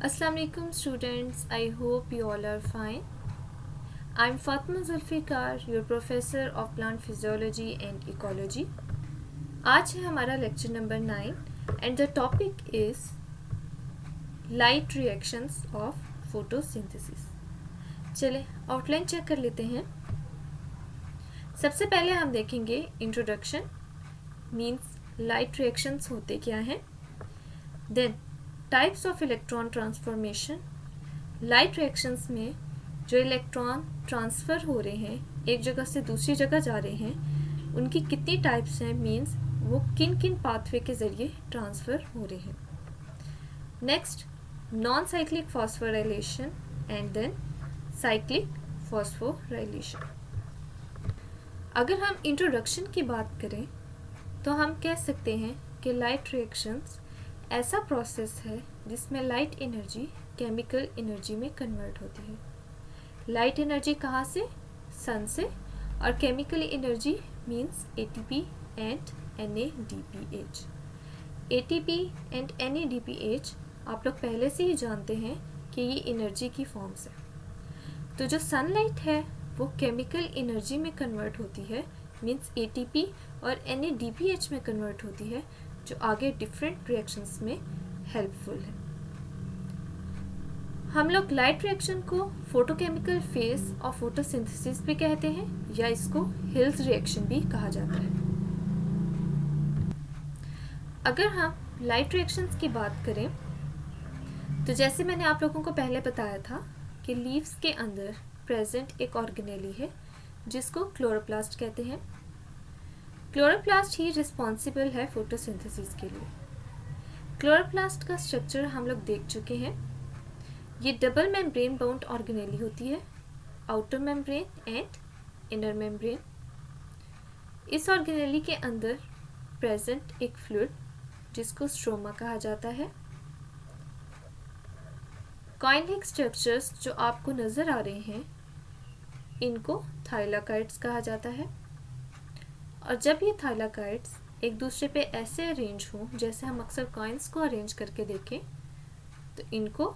Assalamu alaikum students, I hope you all are fine. I'm Fatma Zulfikar, your professor of plant physiology and ecology. आज है हमारा lecture number 9 and the topic is light reactions of photosynthesis. चले outline check कर लेते हैं. सबसे पहले हम देखेंगे इंट्रोडक्शन मीन्स लाइट रिएक्शंस होते क्या हैं. Then types of electron transformation. Light reactions में जो इलेक्ट्रॉन ट्रांसफ़र हो रहे हैं, एक जगह से दूसरी जगह जा रहे हैं, उनकी कितनी टाइप्स हैं मीन्स वो किन किन पाथवे के ज़रिए ट्रांसफ़र हो रहे हैं. Next non cyclic phosphorylation and then cyclic phosphorylation. अगर हम इंट्रोडक्शन की बात करें तो हम कह सकते हैं कि लाइट रिएक्शंस ऐसा प्रोसेस है जिसमें लाइट एनर्जी केमिकल एनर्जी में कन्वर्ट होती है. लाइट एनर्जी कहाँ से? सन से. और chemical energy means ATP and NADPH. ATP and NADPH आप लोग पहले से ही जानते हैं कि ये एनर्जी की फॉर्म्स है. तो जो सनलाइट है वो केमिकल एनर्जी में कन्वर्ट होती है मींस ATP और NADPH में कन्वर्ट होती है, जो आगे डिफरेंट रिएक्शंस में हेल्पफुल है. हम लोग लाइट रिएक्शन को फोटोकेमिकल फेज और फोटोसिंथेसिस भी कहते हैं या इसको हिल्स रिएक्शन भी कहा जाता है. अगर हम लाइट रिएक्शंस की बात करें तो जैसे मैंने आप लोगों को पहले बताया था कि लीव्स के अंदर प्रेजेंट एक ऑर्गेनेली है जिसको क्लोरोप्लास्ट कहते हैं. क्लोरोप्लास्ट ही रिस्पॉन्सिबल है फोटोसिंथेसिस के लिए. क्लोरोप्लास्ट का स्ट्रक्चर हम लोग देख चुके हैं. ये डबल मेम्ब्रेन बाउंड ऑर्गेनेली होती है, outer membrane and inner membrane. इस ऑर्गेनेली के अंदर प्रेजेंट एक फ्लूइड जिसको स्ट्रोमा कहा जाता है. कॉइल स्ट्रक्चर्स जो आपको नज़र आ रहे हैं इनको थाइलाकाइड्स कहा जाता है. और जब ये थाइलाकाइड्स एक दूसरे पे ऐसे अरेंज हों जैसे हम अक्सर कॉइन्स को अरेंज करके देखें तो इनको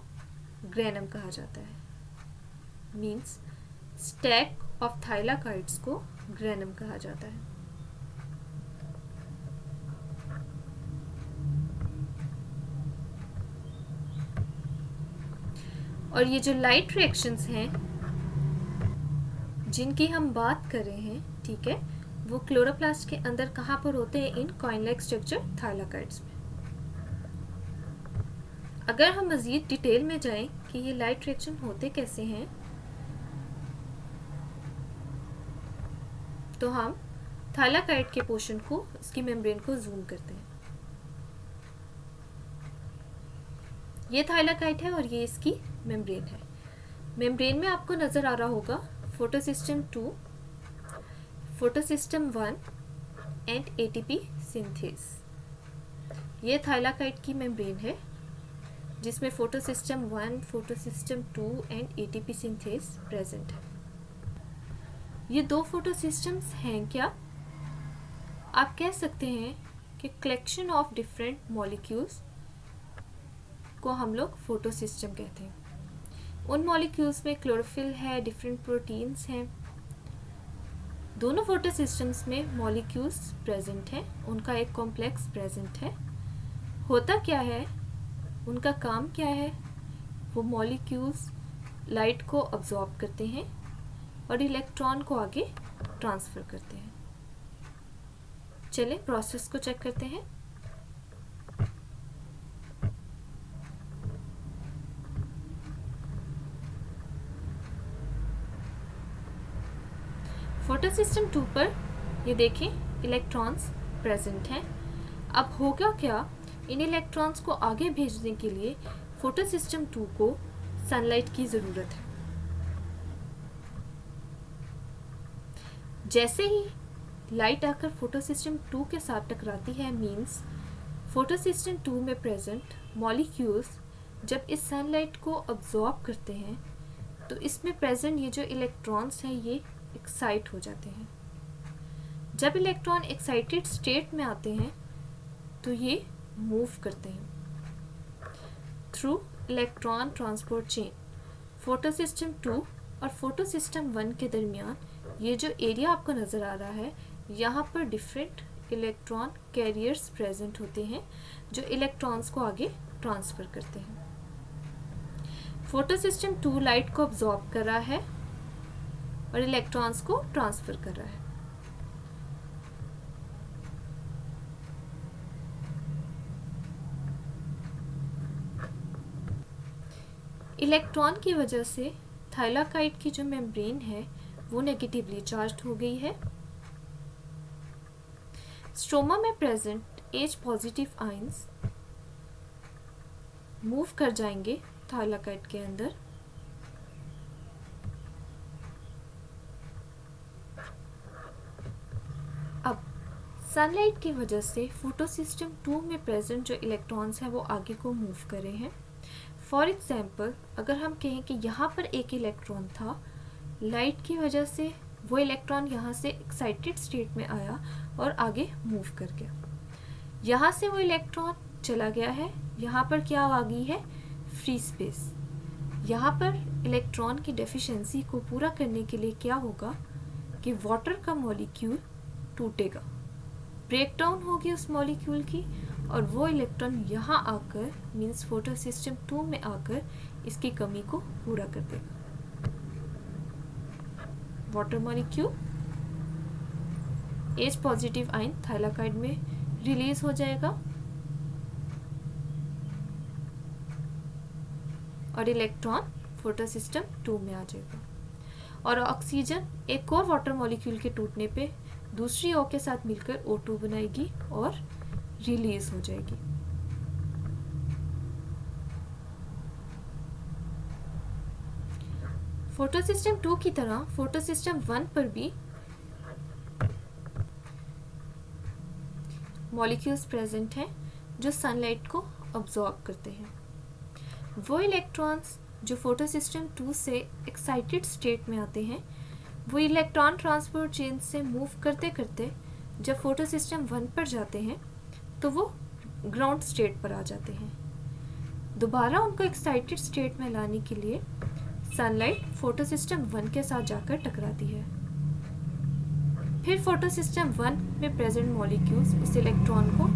ग्रेनम कहा जाता है. मींस स्टैक ऑफ थाइलाकाइड्स को ग्रेनम कहा जाता है. और ये जो लाइट रिएक्शंस हैं जिनकी हम बात कर रहे हैं, ठीक है, वो क्लोरोप्लास्ट के अंदर कहाँ पर होते हैं? इन कॉइन लाइक स्ट्रक्चर थाइलाकाइड्स में. अगर हम मज़ीद डिटेल में जाएं कि ये लाइट रिएक्शन होते कैसे हैं तो हम थाइलाकाइड के पोर्शन को, इसकी मेम्ब्रेन को जूम करते हैं. ये थाइलाकाइड है और ये इसकी मेम्ब्रेन है. मेम्ब्रेन में आपको नज़र आ रहा होगा photosystem 2, photosystem 1 and ATP synthase. ये थाइलाकाइड की मेम्ब्रेन है जिसमें photosystem 1, photosystem 2 and ATP synthase present है. ये दो फोटोसिस्टम्स हैं क्या? आप कह सकते हैं कि कलेक्शन ऑफ डिफरेंट मॉलिक्यूल्स को हम लोग फोटोसिस्टम कहते हैं. उन मॉलिक्यूल्स में क्लोरोफिल है, डिफरेंट प्रोटीन्स हैं. दोनों फोटोसिस्टम्स में मॉलिक्यूल्स प्रेजेंट हैं, उनका एक कॉम्प्लेक्स प्रेजेंट है. होता क्या है, उनका काम क्या है? वो मॉलिक्यूल्स लाइट को अब्जॉर्ब करते हैं और इलेक्ट्रॉन को आगे ट्रांसफ़र करते हैं. चलें प्रोसेस को चेक करते हैं. फोटोसिस्टम 2 पर ये देखें इलेक्ट्रॉन्स प्रेजेंट हैं. अब होगा क्या, इन इलेक्ट्रॉन्स को आगे भेजने के लिए फोटोसिस्टम 2 को सनलाइट की ज़रूरत है. जैसे ही लाइट आकर फोटोसिस्टम 2 के साथ टकराती है मींस फोटोसिस्टम 2 में प्रेजेंट मॉलिक्यूल्स जब इस सनलाइट को अब्जॉर्ब करते हैं तो इसमें प्रेजेंट ये जो इलेक्ट्रॉन्स हैं ये एक्साइट हो जाते हैं. जब इलेक्ट्रॉन एक्साइटेड स्टेट में आते हैं तो ये मूव करते हैं through electron transport chain photosystem 2 और फोटोसिस्टम 1 के दरमियान ये जो एरिया आपको नज़र आ रहा है, यहाँ पर डिफरेंट इलेक्ट्रॉन कैरियर्स प्रेजेंट होते हैं जो इलेक्ट्रॉन्स को आगे ट्रांसफ़र करते हैं। फोटोसिस्टम 2 लाइट को अब्जॉर्ब कर रहा है और इलेक्ट्रॉन्स को ट्रांसफ़र कर रहा है। इलेक्ट्रॉन की वजह से थाइलाकाइड की जो मेम्ब्रेन है वो नेगेटिवली चार्ज्ड हो गई है। स्ट्रोमा में present H positive ions move कर जाएंगे थाइलाकाइड के अंदर। अब सनलाइट की वजह से फोटोसिस्टम 2 में प्रेजेंट जो इलेक्ट्रॉन्स हैं वो आगे को मूव कर रहे हैं। फॉर एग्जाम्पल, अगर हम कहें कि यहाँ पर एक इलेक्ट्रॉन था, लाइट की वजह से वो इलेक्ट्रॉन यहाँ से एक्साइटेड स्टेट में आया और आगे मूव कर गया। यहाँ से वो इलेक्ट्रॉन चला गया है, यहाँ पर क्या आ गई है, फ्री स्पेस। यहाँ पर इलेक्ट्रॉन की डेफिशिएंसी को पूरा करने के लिए क्या होगा कि वाटर का मॉलिक्यूल टूटेगा, ब्रेकडाउन होगी उस मॉलिक्यूल की, और वो इलेक्ट्रॉन यहाँ आकर मीन्स फोटोसिस्टम 2 में आकर इसकी कमी को पूरा कर देगा। Water molecule H positive ion thylakoid में रिलीज हो जाएगा और इलेक्ट्रॉन फोटोसिस्टम 2 में आ जाएगा, और ऑक्सीजन एक और वाटर मॉलिक्यूल के टूटने पे दूसरी O के साथ मिलकर O2 बनाएगी और रिलीज हो जाएगी। फोटोसिस्टम 2 की तरह फोटोसिस्टम 1 पर भी मॉलिक्यूल्स प्रेजेंट हैं जो सनलाइट को अब्जॉर्ब करते हैं। वो इलेक्ट्रॉन्स जो फोटोसिस्टम 2 से एक्साइटेड स्टेट में आते हैं, वो इलेक्ट्रॉन ट्रांसपोर्ट चेन से मूव करते करते जब फोटोसिस्टम 1 पर जाते हैं तो वो ग्राउंड स्टेट पर आ जाते हैं। दोबारा उनको एक्साइटेड स्टेट में लाने के लिए सनलाइट फोटोसिस्टम 1 के साथ जाकर टकराती है। फिर फोटोसिस्टम 1 में प्रेजेंट मॉलिक्यूल्स इस इलेक्ट्रॉन को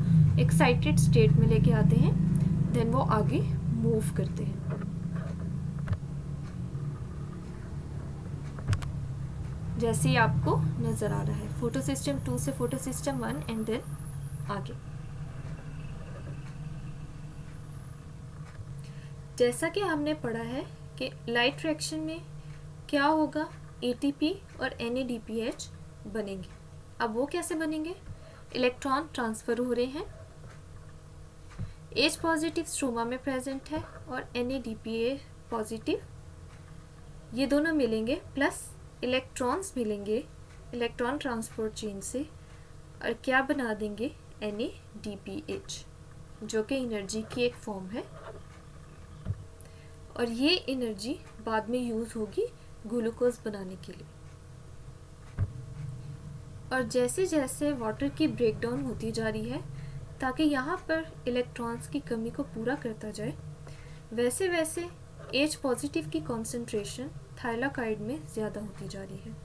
एक्साइटेड स्टेट में लेके आते हैं, देन वो आगे मूव करते हैं। जैसे ही आपको नजर आ रहा है, फोटोसिस्टम 2 से फोटोसिस्टम 1 एंड देन आगे। जैसा कि हमने पढ़ा है कि लाइट रिएक्शन में क्या होगा, ATP और NADPH बनेंगे। अब वो कैसे बनेंगे, इलेक्ट्रॉन ट्रांसफर हो रहे हैं, H पॉजिटिव स्ट्रोमा में प्रेजेंट है और NADPA पॉजिटिव, ये दोनों मिलेंगे प्लस इलेक्ट्रॉन्स मिलेंगे इलेक्ट्रॉन ट्रांसपोर्ट चेन से और क्या बना देंगे, NADPH, जो कि एनर्जी की एक फॉर्म है, और ये एनर्जी बाद में यूज़ होगी ग्लूकोज बनाने के लिए। और जैसे जैसे वाटर की ब्रेकडाउन होती जा रही है ताकि यहाँ पर इलेक्ट्रॉन्स की कमी को पूरा करता जाए, वैसे वैसे H पॉजिटिव की कॉन्सेंट्रेशन थाइलाकाइड में ज़्यादा होती जा रही है।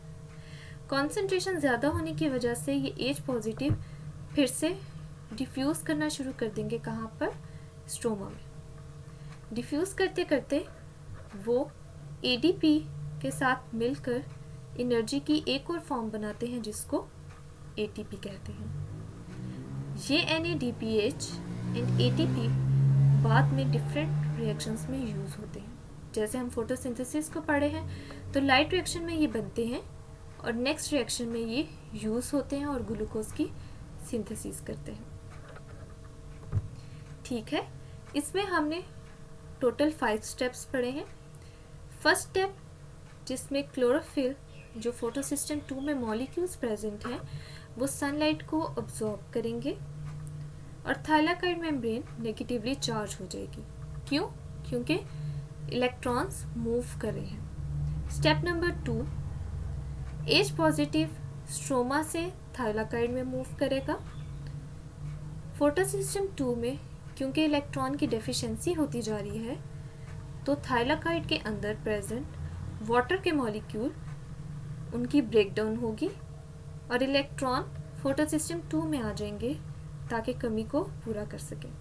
कॉन्सेंट्रेशन ज़्यादा होने की वजह से ये H पॉजिटिव फिर से डिफ्यूज़ करना शुरू कर देंगे, कहाँ पर, स्ट्रोमा में। डिफ्यूज़ करते करते वो ADP के साथ मिलकर एनर्जी की एक और फॉर्म बनाते हैं जिसको ATP कहते हैं। ये NADPH एंड ATP बाद में डिफरेंट रिएक्शंस में यूज़ होते हैं। जैसे हम फोटोसिंथेसिस को पढ़े हैं तो लाइट रिएक्शन में ये बनते हैं और नेक्स्ट रिएक्शन में ये यूज़ होते हैं और ग्लूकोज की सिंथेसिस करते हैं। ठीक है, इसमें हमने टोटल 5 स्टेप्स पढ़े हैं। फर्स्ट स्टेप जिसमें क्लोरोफिल जो फोटोसिस्टम 2 में मॉलिक्यूल्स प्रेजेंट हैं वो सनलाइट को अब्जॉर्ब करेंगे और थाइलाकाइड मेम्ब्रेन नेगेटिवली चार्ज हो जाएगी। क्यों? क्योंकि इलेक्ट्रॉन्स मूव कर रहे हैं। Step number 2, H positive stroma से थाइलाकाइड में मूव करेगा। फोटोसिस्टम 2 में क्योंकि इलेक्ट्रॉन की डेफिशिएंसी होती जा रही है तो थाइलाकाइड के अंदर प्रेजेंट वाटर के मॉलिक्यूल उनकी ब्रेकडाउन होगी और इलेक्ट्रॉन फोटोसिस्टम 2 में आ जाएंगे ताकि कमी को पूरा कर सकें।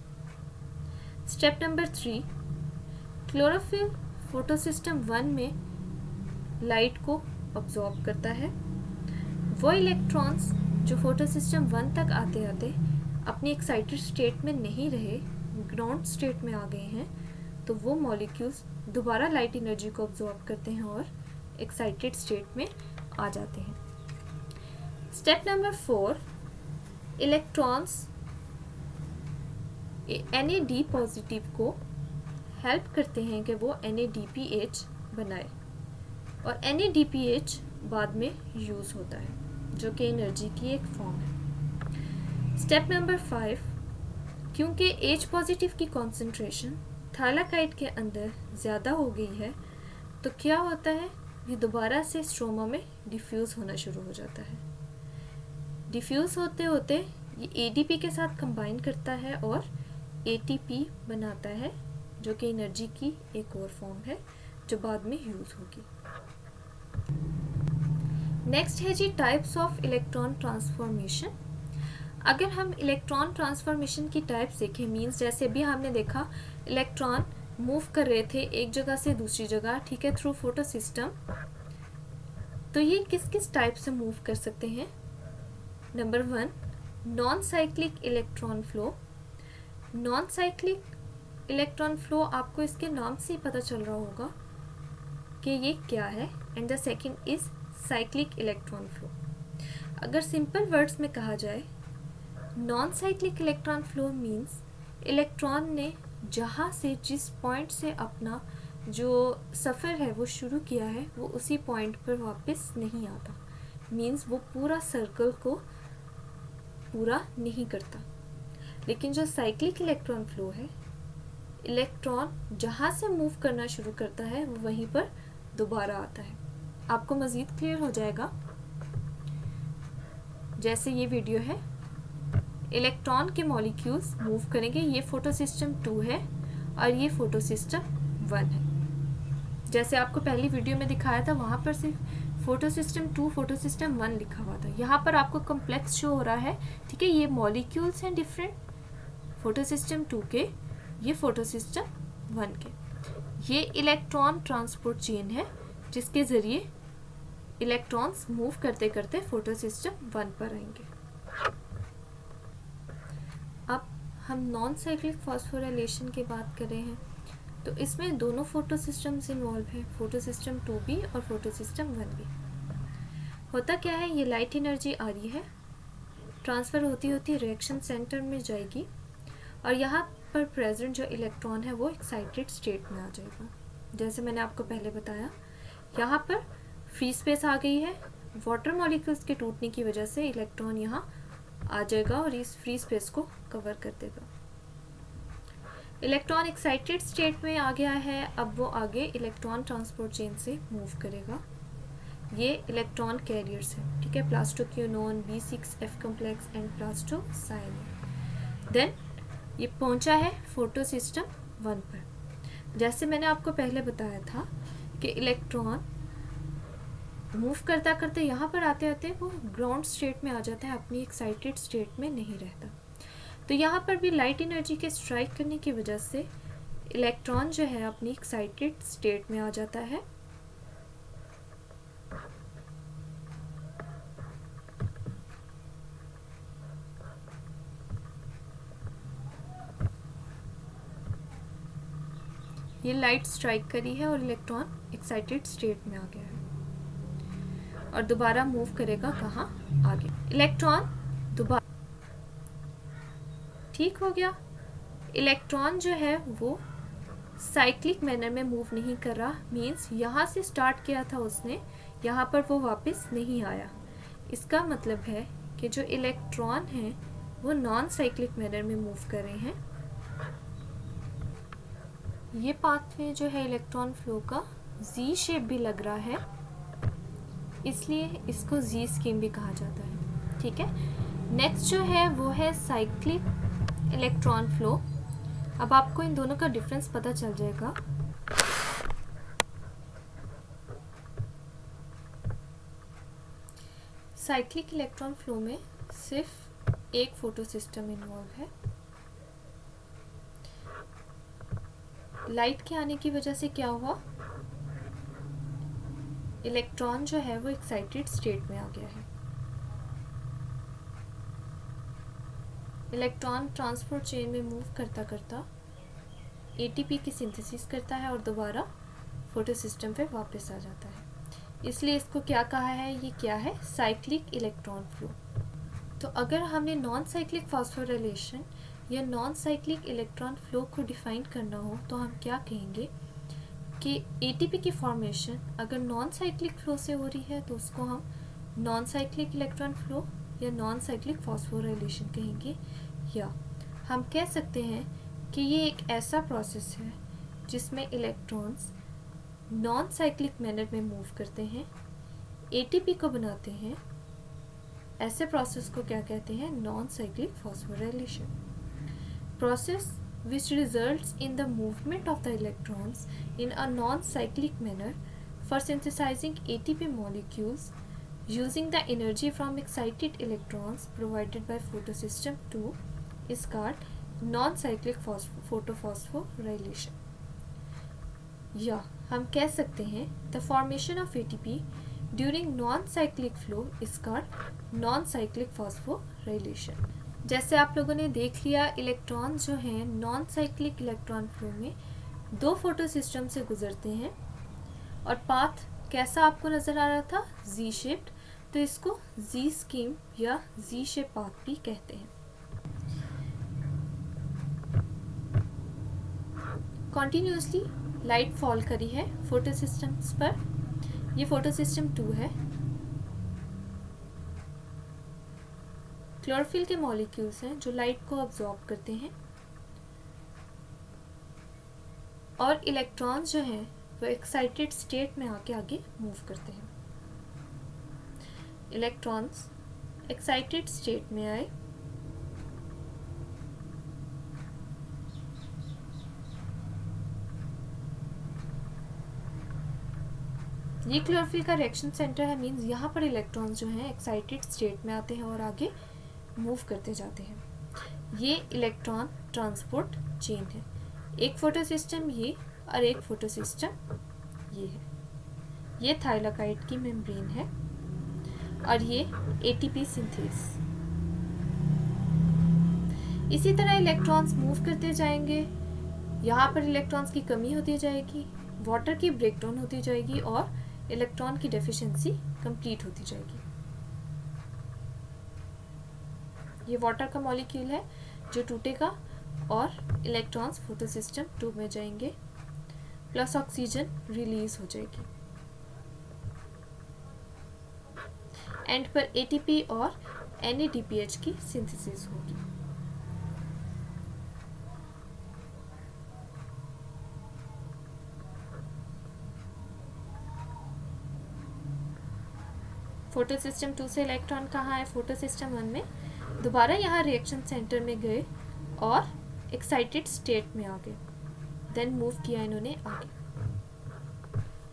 स्टेप नंबर 3, क्लोरोफिल फोटोसिस्टम 1 में लाइट को अब्जॉर्ब करता है। वो इलेक्ट्रॉन्स जो फोटोसिस्टम 1 तक आते आते अपनी एक्साइटेड स्टेट में नहीं रहे, ग्राउंड स्टेट में आ गए हैं, तो वो मॉलिक्यूल्स दोबारा लाइट एनर्जी को अब्जॉर्ब करते हैं और एक्साइटेड स्टेट में आ जाते हैं। Step number 4, electrons NAD positive को हेल्प करते हैं कि वो NADPH बनाए और NADPH बाद में यूज़ होता है जो कि एनर्जी की एक फॉर्म है। स्टेप नंबर 5, क्योंकि H पॉजिटिव की कॉन्सेंट्रेशन थाइलाकाइड के अंदर ज़्यादा हो गई है तो क्या होता है, ये दोबारा से स्ट्रोमा में डिफ्यूज़ होना शुरू हो जाता है। डिफ्यूज़ होते होते ये ADP के साथ कंबाइन करता है और ATP बनाता है जो कि एनर्जी की एक और फॉर्म है जो बाद में यूज़ होगी। नेक्स्ट है जी टाइप्स ऑफ इलेक्ट्रॉन ट्रांसफॉर्मेशन। अगर हम इलेक्ट्रॉन ट्रांसफॉर्मेशन की टाइप्स देखें, मीन्स जैसे भी हमने देखा इलेक्ट्रॉन मूव कर रहे थे एक जगह से दूसरी जगह, ठीक है, थ्रू फोटो सिस्टम, तो ये किस किस टाइप से मूव कर सकते हैं। Number 1, non cyclic electron flow. Non cyclic electron flow आपको इसके नाम से ही पता चल रहा होगा कि ये क्या है। And the second is cyclic electron flow. अगर सिंपल वर्ड्स में कहा जाए, non cyclic electron flow means electron ने जहाँ से जिस पॉइंट से अपना जो सफ़र है वो शुरू किया है वो उसी पॉइंट पर वापस नहीं आता, मीन्स वो पूरा सर्कल को पूरा नहीं करता। लेकिन जो साइक्लिक इलेक्ट्रॉन फ्लो है, इलेक्ट्रॉन जहाँ से मूव करना शुरू करता है वो वहीं पर दोबारा आता है। आपको मज़ीद क्लियर हो जाएगा जैसे ये वीडियो है। इलेक्ट्रॉन के मॉलिक्यूल्स मूव करेंगे, ये फोटो सिस्टम 2 है और ये फोटो सिस्टम 1 है। जैसे आपको पहली वीडियो में दिखाया था वहाँ पर सिर्फ फोटो सिस्टम 2 फोटो सिस्टम 1 लिखा हुआ था, यहाँ पर आपको कम्प्लेक्स शो हो रहा है, ठीक है। ये मॉलिक्यूल्स हैं डिफरेंट फोटो सिस्टम 2 के, ये फोटो सिस्टम 1 के। ये इलेक्ट्रॉन ट्रांसपोर्ट चेन है जिसके ज़रिए इलेक्ट्रॉन्स मूव करते करते फोटो सिस्टम 1 पर आएंगे। अब हम नॉन साइक्लिक फॉस्फोराइलेशन की बात कर रहे हैं, तो इसमें दोनों फोटो सिस्टम्स इन्वॉल्व हैं, फोटो सिस्टम 2 भी और फोटो सिस्टम 1 भी। होता क्या है, ये लाइट एनर्जी आ रही है, ट्रांसफ़र होती होती रिएक्शन सेंटर में जाएगी और यहाँ पर प्रेजेंट जो इलेक्ट्रॉन है वो एक्साइटेड स्टेट में आ जाएगा। जैसे मैंने आपको पहले बताया, यहाँ पर फ्री स्पेस आ गई है, वाटर मॉलिक्यूल्स के टूटने की वजह से इलेक्ट्रॉन यहाँ आ जाएगा और इस फ्री स्पेस को कवर कर देगा। इलेक्ट्रॉन एक्साइटेड स्टेट में आ गया है, अब वो आगे इलेक्ट्रॉन ट्रांसपोर्ट चेन से मूव करेगा। ये इलेक्ट्रॉन कैरियर्स हैं, ठीक है, plastoquinone, B6F complex and plastocyanin. Then ये पहुंचा है फोटो सिस्टम 1 पर। जैसे मैंने आपको पहले बताया था कि इलेक्ट्रॉन मूव करता करते यहाँ पर आते आते वो ग्राउंड स्टेट में आ जाता है, अपनी एक्साइटेड स्टेट में नहीं रहता। तो यहाँ पर भी लाइट एनर्जी के स्ट्राइक करने की वजह से इलेक्ट्रॉन जो है अपनी एक्साइटेड स्टेट में आ जाता है। ये लाइट स्ट्राइक करी है और इलेक्ट्रॉन एक्साइटेड स्टेट में आ गया है और दोबारा मूव करेगा कहाँ, आगे। इलेक्ट्रॉन दोबारा ठीक हो गया। इलेक्ट्रॉन जो है वो साइक्लिक मैनर में मूव नहीं कर रहा, मीन्स यहाँ से स्टार्ट किया था उसने, यहाँ पर वो वापस नहीं आया। इसका मतलब है कि जो इलेक्ट्रॉन हैं वो नॉन साइक्लिक मैनर में मूव कर रहे हैं। ये पाथवे जो है इलेक्ट्रॉन फ्लो का जी शेप भी लग रहा है, इसलिए इसको जी स्कीम भी कहा जाता है, ठीक है। नेक्स्ट जो है वो है साइक्लिक इलेक्ट्रॉन फ्लो। अब आपको इन दोनों का डिफरेंस पता चल जाएगा। साइक्लिक इलेक्ट्रॉन फ्लो में सिर्फ एक फोटो सिस्टम इन्वॉल्व है। लाइट के आने की वजह से क्या हुआ, इलेक्ट्रॉन जो है वो एक्साइटेड स्टेट में आ गया है। इलेक्ट्रॉन ट्रांसपोर्ट चेन में मूव करता करता एटीपी की सिंथेसिस करता है और दोबारा फोटो सिस्टम पे वापस आ जाता है। इसलिए इसको क्या कहा है, ये क्या है, साइक्लिक इलेक्ट्रॉन फ्लो। तो अगर हमने नॉन साइक्लिक फॉस्फोराइलेशन या नॉन साइक्लिक इलेक्ट्रॉन फ्लो को डिफाइन करना हो तो हम क्या कहेंगे कि एटीपी की फॉर्मेशन अगर नॉन साइक्लिक फ्लो से हो रही है तो उसको हम नॉन साइक्लिक इलेक्ट्रॉन फ्लो या नॉन साइक्लिक फॉस्फोराइलेशन कहेंगे। या हम कह सकते हैं कि ये एक ऐसा प्रोसेस है जिसमें इलेक्ट्रॉन्स नॉन साइक्लिक मैनर में मूव करते हैं, एटीपी को बनाते हैं। ऐसे प्रोसेस को क्या कहते हैं, non cyclic phosphorylation. Process which results in the movement of the electrons in a non-cyclic manner for synthesizing ATP molecules using the energy from excited electrons provided by photosystem 2 is called non-cyclic photophosphorylation। या हम कह सकते हैं the formation of ATP during non-cyclic flow is called non-cyclic phosphorylation। जैसे आप लोगों ने देख लिया, इलेक्ट्रॉन जो हैं नॉन साइक्लिक इलेक्ट्रॉन फ्लो में दो फोटो सिस्टम से गुजरते हैं और पाथ कैसा आपको नज़र आ रहा था, जी शेप्ड। तो इसको जी स्कीम या जी शेप पाथ भी कहते हैं। कॉन्टिन्यूसली लाइट फॉल करी है फोटो सिस्टम्स पर। ये फोटो सिस्टम 2 है। क्लोरोफिल के मॉलिक्यूल्स हैं जो लाइट को अब्जॉर्ब करते हैं और इलेक्ट्रॉन्स जो हैं वो एक्साइटेड स्टेट में आके आगे मूव करते हैं। इलेक्ट्रॉन्स एक्साइटेड स्टेट में आए, ये क्लोरोफिल का रिएक्शन सेंटर है, मींस यहाँ पर इलेक्ट्रॉन्स जो हैं एक्साइटेड स्टेट में आते हैं और आगे मूव करते जाते हैं। ये इलेक्ट्रॉन ट्रांसपोर्ट चेन है। एक फोटो सिस्टम ये और एक फोटो सिस्टम ये है। ये थाइलाकाइड की मेम्ब्रेन है और ये एटीपी सिंथेस। इसी तरह इलेक्ट्रॉन्स मूव करते जाएंगे। यहाँ पर इलेक्ट्रॉन्स की कमी होती जाएगी, वाटर की ब्रेकडाउन होती जाएगी और इलेक्ट्रॉन की डेफिशिएंसी कंप्लीट होती जाएगी। ये वाटर का मॉलिक्यूल है जो टूटेगा और इलेक्ट्रॉन्स फोटो सिस्टम 2 में जाएंगे, प्लस ऑक्सीजन रिलीज हो जाएगी। एंड पर एटीपी और NADPH की सिंथेसिस होगी। फोटो सिस्टम 2 से इलेक्ट्रॉन कहाँ है, फोटो सिस्टम 1 में। दोबारा यहाँ रिएक्शन सेंटर में गए और एक्साइटेड स्टेट में आ गए, देन मूव किया इन्होंने आगे।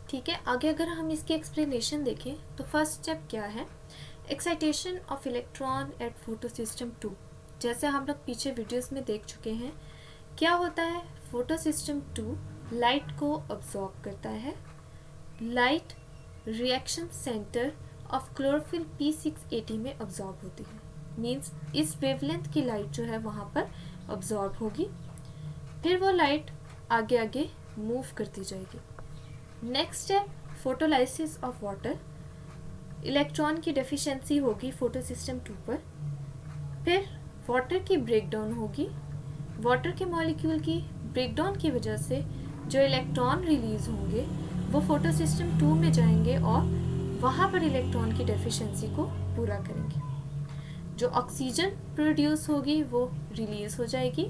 ठीक है, आगे अगर हम इसकी एक्सप्लेनेशन देखें तो फर्स्ट स्टेप क्या है, excitation of electron at photo system 2। जैसे हम लोग पीछे वीडियोस में देख चुके हैं, क्या होता है, फोटो सिस्टम 2 लाइट को अब्सॉर्ब करता है। Light reaction centre of chlorophyll P680 में अब्सॉर्ब होती है, मीन्स इस वेवलेंथ की लाइट जो है वहाँ पर अब्सॉर्ब होगी। फिर वो लाइट आगे आगे मूव करती जाएगी। नेक्स्ट है फोटोलाइसिस ऑफ वाटर। इलेक्ट्रॉन की डेफिशिएंसी होगी फोटो सिस्टम 2 पर। फिर वाटर की ब्रेकडाउन होगी। वाटर के मॉलिक्यूल की ब्रेकडाउन की वजह से जो इलेक्ट्रॉन रिलीज होंगे वो फोटो सिस्टम 2 में जाएंगे और वहाँ पर इलेक्ट्रॉन की डेफिशिएंसी को पूरा करेंगे। जो ऑक्सीजन प्रोड्यूस होगी वो रिलीज हो जाएगी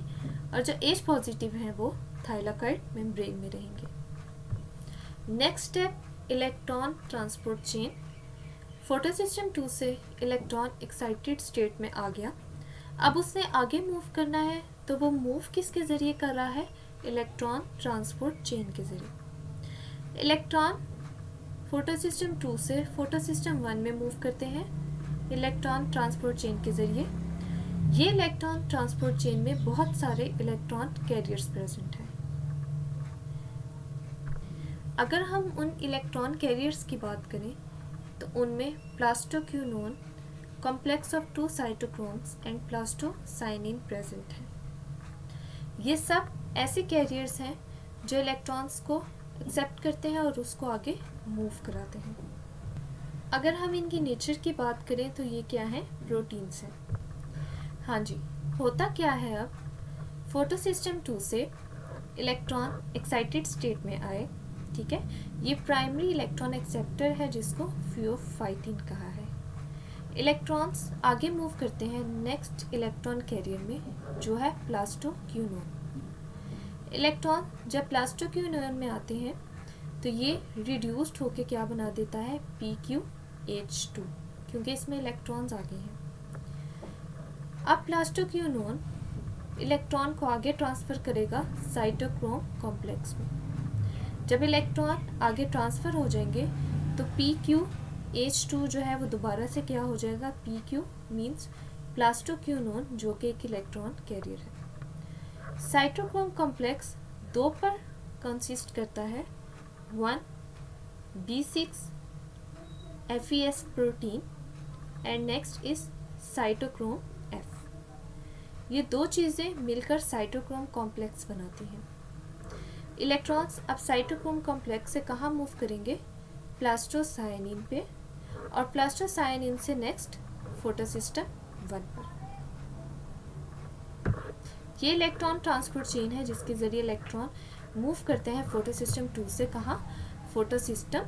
और जो H पॉजिटिव हैं वो थाइलाकाइड मेम्ब्रेन में रहेंगे। Next step, electron transport chain. Photo system 2 से इलेक्ट्रॉन एक्साइटेड स्टेट में आ गया, अब उसने आगे मूव करना है, तो वो मूव किसके ज़रिए कर रहा है, इलेक्ट्रॉन ट्रांसपोर्ट चेन के ज़रिए। इलेक्ट्रॉन फोटो सिस्टम 2 से फोटो सिस्टम 1 में मूव करते हैं, इलेक्ट्रॉन ट्रांसपोर्ट चेन के ज़रिए। ये इलेक्ट्रॉन ट्रांसपोर्ट चेन में बहुत सारे इलेक्ट्रॉन कैरियर्स प्रेजेंट हैं। अगर हम उन इलेक्ट्रॉन कैरियर्स की बात करें तो उनमें plastoquinone, complex of 2 cytochromes and plastocyanin present है। ये सब ऐसे कैरियर्स हैं जो इलेक्ट्रॉन्स को एक्सेप्ट करते हैं और उसको आगे मूव कराते हैं। अगर हम इनकी नेचर की बात करें तो ये क्या है, प्रोटीन्स हैं। हाँ जी, होता क्या है, अब फोटोसिस्टम 2 से इलेक्ट्रॉन एक्साइटेड स्टेट में आए, ठीक है। ये प्राइमरी इलेक्ट्रॉन एक्सेप्टर है जिसको फियोफाइटिन कहा है। इलेक्ट्रॉन्स आगे मूव करते हैं नेक्स्ट इलेक्ट्रॉन कैरियर में जो है प्लास्टोक्विनोन। इलेक्ट्रॉन जब प्लास्टोक्विनोन में आते हैं तो ये रिड्यूस्ड होके क्या बना देता है, PQH2, क्योंकि इसमें इलेक्ट्रॉन्स आगे हैं। अब प्लास्टोक्विनोन इलेक्ट्रॉन को आगे ट्रांसफ़र करेगा साइटोक्रोम कॉम्प्लेक्स में। जब इलेक्ट्रॉन आगे ट्रांसफ़र हो जाएंगे तो PQH2 जो है वो दोबारा से क्या हो जाएगा, PQ मीन्स प्लास्टोक्विनोन जो कि एक इलेक्ट्रॉन कैरियर है। साइटोक्रोम कॉम्प्लेक्स 2 पर कंसिस्ट करता है, 1 B6 FES protein and next is cytochrome F। ये 2 चीज़ें मिलकर साइटोक्रोम कॉम्प्लेक्स बनाती हैं। इलेक्ट्रॉन्स अब साइटोक्रोम कॉम्प्लेक्स से कहाँ मूव करेंगे, प्लास्टोसाइनिन पे, और प्लास्टोसाइनिन से नेक्स्ट फोटोसिस्टम 1 पर। ये इलेक्ट्रॉन ट्रांसपोर्ट चेन है जिसके ज़रिए इलेक्ट्रॉन मूव करते हैं फोटोसिस्टम 2 से कहाँ, फोटोसिस्टम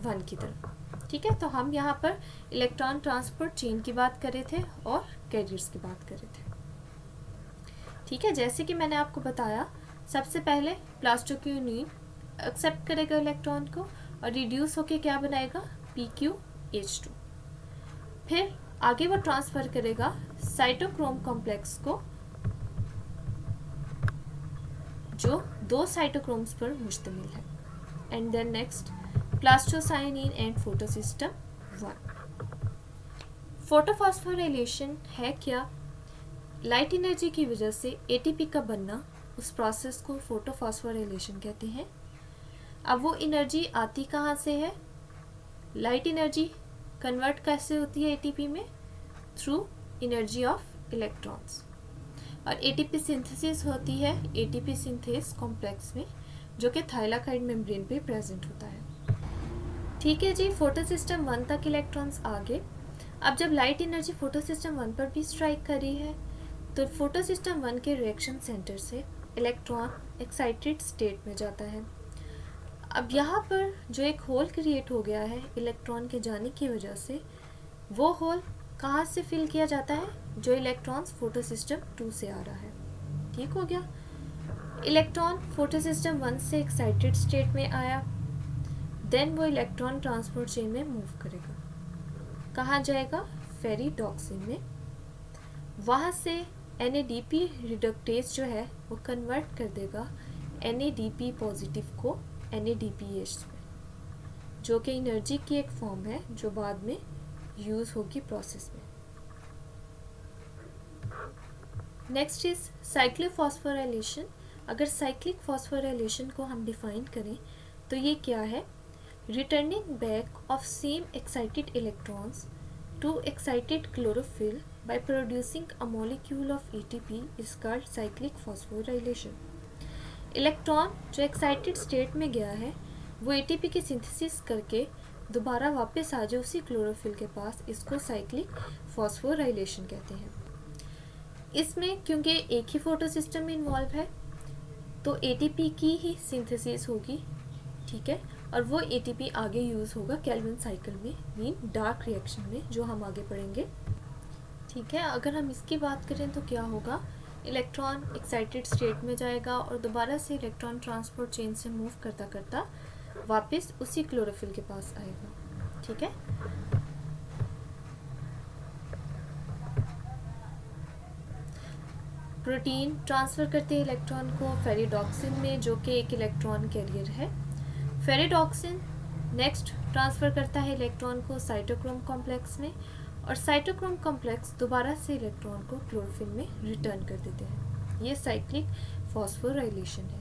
1 की तरफ, ठीक है। तो हम यहाँ पर इलेक्ट्रॉन ट्रांसपोर्ट चेन की बात कर रहे थे और कैरियर्स की बात कर रहे थे, ठीक है। जैसे कि मैंने आपको बताया, सबसे पहले प्लास्टोक्विनोन एक्सेप्ट करेगा इलेक्ट्रॉन को और रिड्यूस होके क्या बनाएगा, PQH2। फिर आगे वो ट्रांसफ़र करेगा साइटोक्रोम कॉम्प्लेक्स को जो 2 साइटोक्रोम्स पर मुश्तमिल है, and then next plastocyanin and photosystem 1। Photophosphorylation है क्या, लाइट एनर्जी की वजह से ATP का बनना, उस प्रोसेस को फोटोफॉस्फोराइलेशन कहते हैं। अब वो एनर्जी आती कहाँ से है, लाइट एनर्जी कन्वर्ट कैसे होती है ATP में, थ्रू एनर्जी ऑफ इलेक्ट्रॉन्स, और ATP सिंथेसिस होती है ATP सिंथेस कॉम्प्लेक्स में जो कि थाइलाकाइड मेम्ब्रेन पे प्रेजेंट होता है, ठीक है जी। फोटोसिस्टम 1 तक इलेक्ट्रॉन्स आ गए। अब जब लाइट एनर्जी फोटोसिस्टम 1 पर भी स्ट्राइक कर रही है तो फोटोसिस्टम 1 के रिएक्शन सेंटर से इलेक्ट्रॉन एक्साइटेड स्टेट में जाता है। अब यहाँ पर जो एक होल क्रिएट हो गया है इलेक्ट्रॉन के जाने की वजह से, वो होल कहाँ से फिल किया जाता है, जो इलेक्ट्रॉन्स फोटोसिस्टम 2 से आ रहा है, ठीक हो गया। इलेक्ट्रॉन फोटोसिस्टम 1 से एक्साइटेड स्टेट में आया, देन वो इलेक्ट्रॉन ट्रांसपोर्ट चेन में मूव करेगा, कहाँ जाएगा, फेरिडॉक्सिन में। वहाँ से NADP रिडक्टेज जो है वो कन्वर्ट कर देगा NADP पॉजिटिव को NADPH में, जो कि एनर्जी की एक फॉर्म है जो बाद में यूज़ होगी प्रोसेस में। Next is cyclic phosphorylation. अगर साइक्लिक फॉस्फोराइलेशन को हम डिफाइन करें तो ये क्या है, returning back of same excited electrons to excited chlorophyll by producing a molecule of ATP is called cyclic phosphorylation। Electron जो एक्साइटेड स्टेट में गया है वो ATP की सिंथेसिस करके दोबारा वापस आ जाए उसी क्लोरोफिल के पास, इसको साइक्लिक फॉस्फोराइलेशन कहते हैं। इसमें क्योंकि एक ही फोटोसिस्टम में इन्वॉल्व है तो ATP की ही सिंथेसिस होगी, ठीक है, और वो ATP आगे यूज़ होगा केल्विन साइकिल में, मीन डार्क रिएक्शन में, जो हम आगे पढ़ेंगे, ठीक है। अगर हम इसकी बात करें तो क्या होगा, इलेक्ट्रॉन एक्साइटेड स्टेट में जाएगा और दोबारा से इलेक्ट्रॉन ट्रांसपोर्ट चेन से मूव करता करता वापस उसी क्लोरोफिल के पास आएगा, ठीक है। प्रोटीन ट्रांसफ़र करते हैं इलेक्ट्रॉन को फेरिडॉक्सिन में जो कि एक इलेक्ट्रॉन कैरियर है। फेरिडॉक्सिन नेक्स्ट ट्रांसफ़र करता है इलेक्ट्रॉन को साइटोक्रोम कॉम्प्लेक्स में और साइटोक्रोम कॉम्प्लेक्स दोबारा से इलेक्ट्रॉन को क्लोरोफिल में रिटर्न कर देते हैं। ये साइक्लिक फॉस्फोराइलेशन है।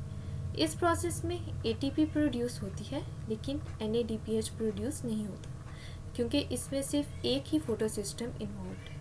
इस प्रोसेस में एटीपी प्रोड्यूस होती है लेकिन NADPH प्रोड्यूस नहीं होता क्योंकि इसमें सिर्फ एक ही फोटोसिस्टम इन्वॉल्व है।